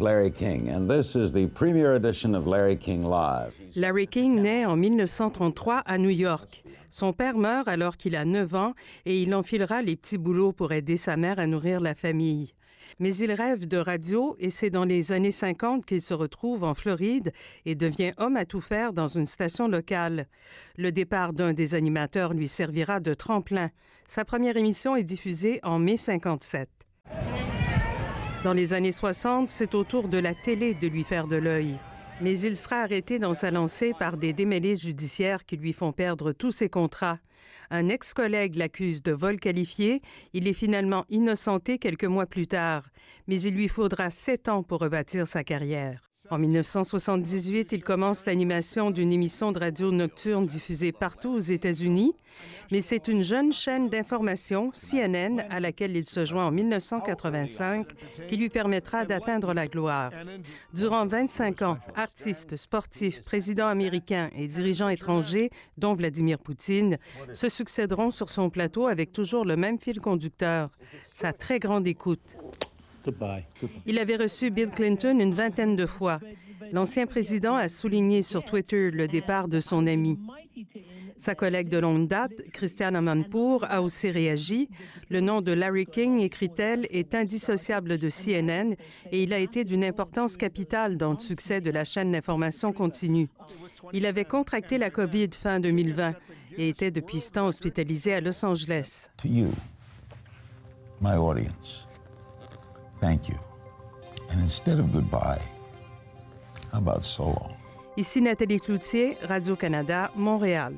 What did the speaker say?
Larry King, and this is the premiere edition of Larry King Live. Larry King naît en 1933 à New York. Son père meurt alors qu'il a 9 ans et il enfilera les petits boulots pour aider sa mère à nourrir la famille. Mais il rêve de radio et c'est dans les années 50 qu'il se retrouve en Floride et devient homme à tout faire dans une station locale. Le départ d'un des animateurs lui servira de tremplin. Sa première émission est diffusée en mai 57. Dans les années 60, c'est au tour de la télé de lui faire de l'œil. Mais il sera arrêté dans sa lancée par des démêlés judiciaires qui lui font perdre tous ses contrats. Un ex-collègue l'accuse de vol qualifié. Il est finalement innocenté quelques mois plus tard. Mais il lui faudra 7 ans pour rebâtir sa carrière. En 1978, il commence l'animation d'une émission de radio nocturne diffusée partout aux États-Unis. Mais c'est une jeune chaîne d'information, CNN, à laquelle il se joint en 1985, qui lui permettra d'atteindre la gloire. Durant 25 ans, artiste, sportif, président américain et dirigeant étranger, dont Vladimir Poutine, se succéderont sur son plateau avec toujours le même fil conducteur, sa très grande écoute. Il avait reçu Bill Clinton une vingtaine de fois. L'ancien président a souligné sur Twitter le départ de son ami. Sa collègue de longue date, Christiane Amanpour, a aussi réagi. Le nom de Larry King, écrit-elle, est indissociable de CNN et il a été d'une importance capitale dans le succès de la chaîne d'information continue. Il avait contracté la COVID fin 2020 et était depuis ce temps hospitalisé à Los Angeles. To you, my audience, thank you. And instead of goodbye, how about so long? Ici Nathalie Cloutier, Radio-Canada, Montréal.